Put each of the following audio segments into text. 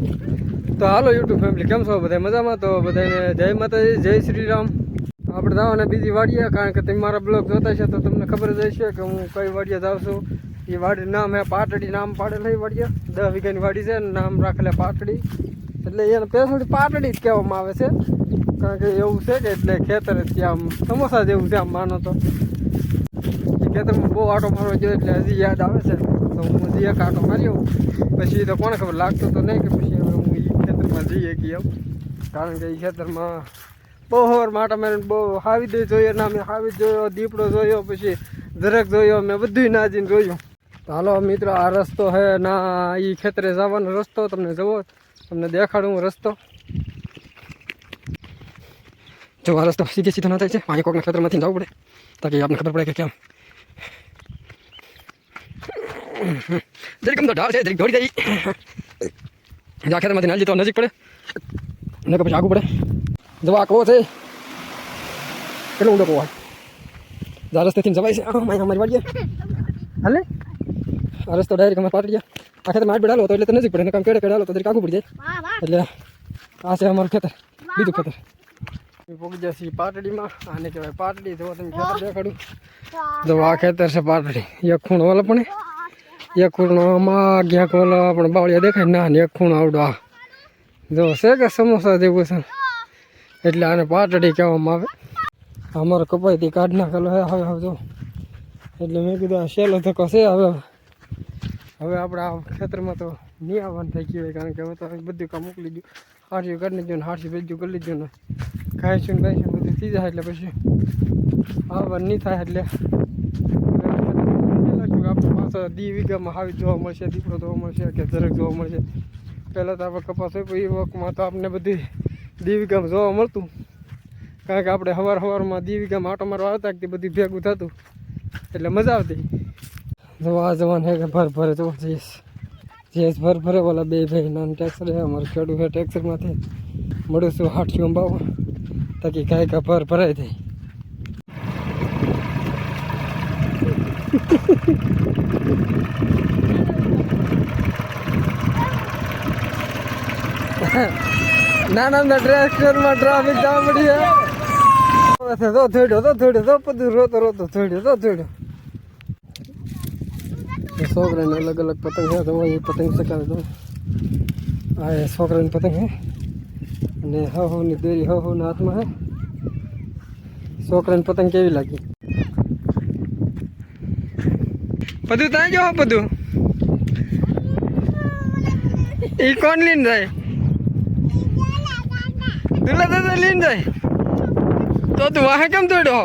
તો હાલો YouTube family, કેમ છો બધા મજામાં? તો બધાને જય માતાજી, જય શ્રી રામ. આપણે જવાના બીજી વાડીએ, કારણ કે તમે મારા બ્લોગ જોતા છે તો તમને ખબર જ હશે કે હું કઈ વાડીએ જાઉં છું. એ વાડીનું નામ હે પાટડી, નામ પાડેલ એ વાડીએ 10 વીઘાની વાડી છે, નામ રાખેલા પાટડી. એટલે એને પેસોડી પાટડી જ કહેવામાં આવે છે, કારણ કે એવું છે કે એટલે ખેતર જ આમ સમોસા જેવું છે આમ માનો તો. ખેતરમાં બહુ આટો મારવા ગયો એટલે હજી યાદ આવે છે, તો હું હજી એક આટો મારી આવું. પછી તો કોને ખબર, લાગતું તો નહીં કે પછી હવે હું એ ખેતરમાં જઈએ કે એમ, કારણ કે એ ખેતરમાં બહુ સવારમાં આટા મારીને બહુ હાવી દઈ જોઈએ. ના મેં હાવી જોયો, દીપડો જોયો, પછી દરક જોયો, મેં બધું નાજીને જોયું. તો હાલો મિત્રો, આ રસ્તો છે ના એ ખેતરે જવાનો રસ્તો, તમને જવો તમને દેખાડું રસ્તો. જો આ રસ્તો સીધો ના થાય છે, અહીં કોઈકના ખેતરમાંથી જવું પડે તાકી આપણને ખબર પડે કે કેમ. જરીક તો ઢાળ છે, જરીક દોડી જાય. આ ખેતરમાંથી નાલી તો નજીક પડે ને પછી આગું પડે. જો આ કવો છે, કેટલો ઊંડો કવો હોય. આ રસ્તેથી જવાય છે અમારી વાડીએ. હાલે આ રસ્તો ડાયરેક્ટ અમારે પાટડી ગયા. આ ખેતરમાં 8 બેડ હાલો તો એટલે તો નજીક પડે ને, કામ કેડે કેડે હાલો તો જરીક આગું પડી જાય. એટલે આ છે અમારું ખેતર, બીજું ખેતર. પહોંચી જશે પાટડીમાં, આને કહેવાય પાટડી. જો તમે ખેતર દેખાડું, જો આ ખેતર છે પાટડી. એક ખૂણો ઓલો પણ, એક ખૂણોમાં ક્યાંક ઓલો આપણે બાવળિયા દેખાય ના, ને એક ખૂણો આવડો આ જો છે કે સમોસા જેવું છે, એટલે આને પાટડી કહેવામાં આવે. અમારો કપાઈથી કાઢ નાખેલો હે હવે જો, એટલે મેં કીધું આ સહેલો ધક્કો છે. હવે આપણે આ ખેતરમાં તો નહીં આવવાનું થઈ ગયું હોય, કારણ કે હવે તો બધું કામ મોકલી ગયું. હારસી કરી લીધું ને હારસી ભેજું કરી લીધું ને ખાઈશું ને ખાઈશું બધું થઈ જાય, એટલે પછી આવવાનું નહીં થાય. એટલે આપણે પાછા 2 વીઘામાં હાવી જોવા મળશે, દીપડો જોવા મળશે કે દરક જોવા મળશે. પહેલાં તો આપણે કપાસ હોય એ વખતમાં તો આપણને બધી 2 વીઘામાં જોવા મળતું, કારણ કે આપણે સવારમાં 2 વીઘામાં આટો મારવા આવતા કે બધું ભેગું થતું, એટલે મજા આવતી. જો આ જવાન હે કે ભર ભરે જો જેસ ભર ભરે ઓલા 2 ભાઈ નાનું ટ્રેક્ટર હે, અમારું ખેડૂત હે. ટ્રેક્ટરમાંથી મળું છું 800 અંબાવો તાકી ગાય કા ભર ભરાઈ જાય. નાના ટ્રેક્ટરમાં ટ્રાફિક જવા મળી છે. તો થોડ્યો બધું રોતો થોડ્યો. છોકરાને અલગ અલગ પતંગ છે, તો એ પતંગ ચકાવે દો. આ છોકરાની પતંગ છે, અને હવની દોરી હવના હાથમાં છે. છોકરાની પતંગ કેવી લાગી? બધું ત્યાં જો બધું એ કોણ લઈને જાય? દુલા દાદા લઈને જાય. તો તું વાહે કેમ દોડ્યો?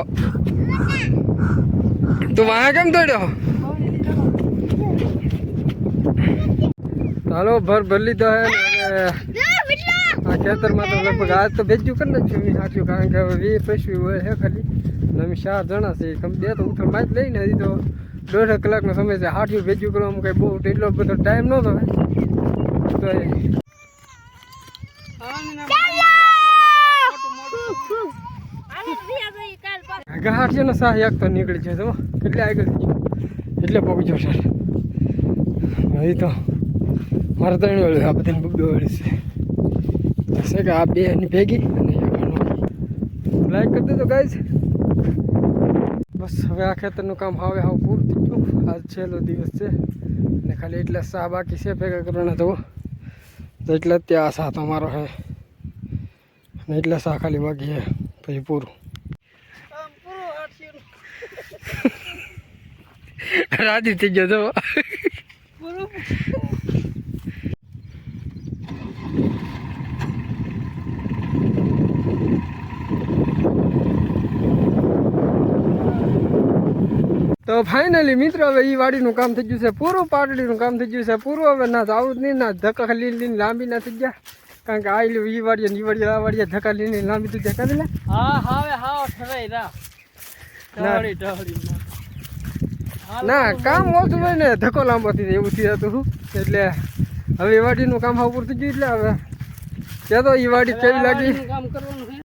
ચાલો ભર લીધો હે. આ ખેતરમાં તો લગભગ આજ તો ભેજ્યું કરી નાખ્યું મેં હાટ્યું, કારણ કે હવે 20 પૈસું હોય છે ખાલી. અમે 4 જણા છે, બે તો ઉઠર માં જ લઈને હજી તો 1.5 કલાકનો સમય છે. હાટ્યું ભેજ્યું કરવામાં કંઈ બહુ એટલો બધો ટાઈમ નહોતો. તો હાટ્યો સાહ એક તો નીકળી છે, તો કેટલે આગળ થઈ ગયું એટલે પહોંચ્યો સર. હજી તો મારે 3 વેળું આ બધાને 2 વેળી છે કે આ 2ની ભેગી અને લાઈક કરી દેજો ગાઈઝ. બસ હવે આ ખેતરનું કામ હવે પૂરું થઈ ગયું. આજ છેલ્લો દિવસ છે ને ખાલી એટલે સા બાકી છે ભેગા કરવાના. તો એટલે ત્યાં સા તો મારો છે ને એટલે સા ખાલી બાકી છે, પછી પૂરું. રાજી થઈ ગયો તો તો ફાઇનલી મિત્રો હવે એ વાડીનું કામ થઈ ગયું છે પૂરું, પાટડીનું કામ થઈ ગયું છે પૂરું. હવે ના આવું જ નહીં, ના ધક્કા લઈને લાંબી ના થઈ ગયા, કારણ કે આ ઈ વાડીએ આ વાડીએ ધક્કા લઈને લાંબી થઈ જાય. કાલે ના કામ ઓછું હોય ને ધક્કો લાંબો થઈ જાય એવું થઈ જતું. એટલે હવે એ વાડીનું કામ પૂરું થઈ ગયું. એટલે હવે કે તો એ વાડી કેવી લાગી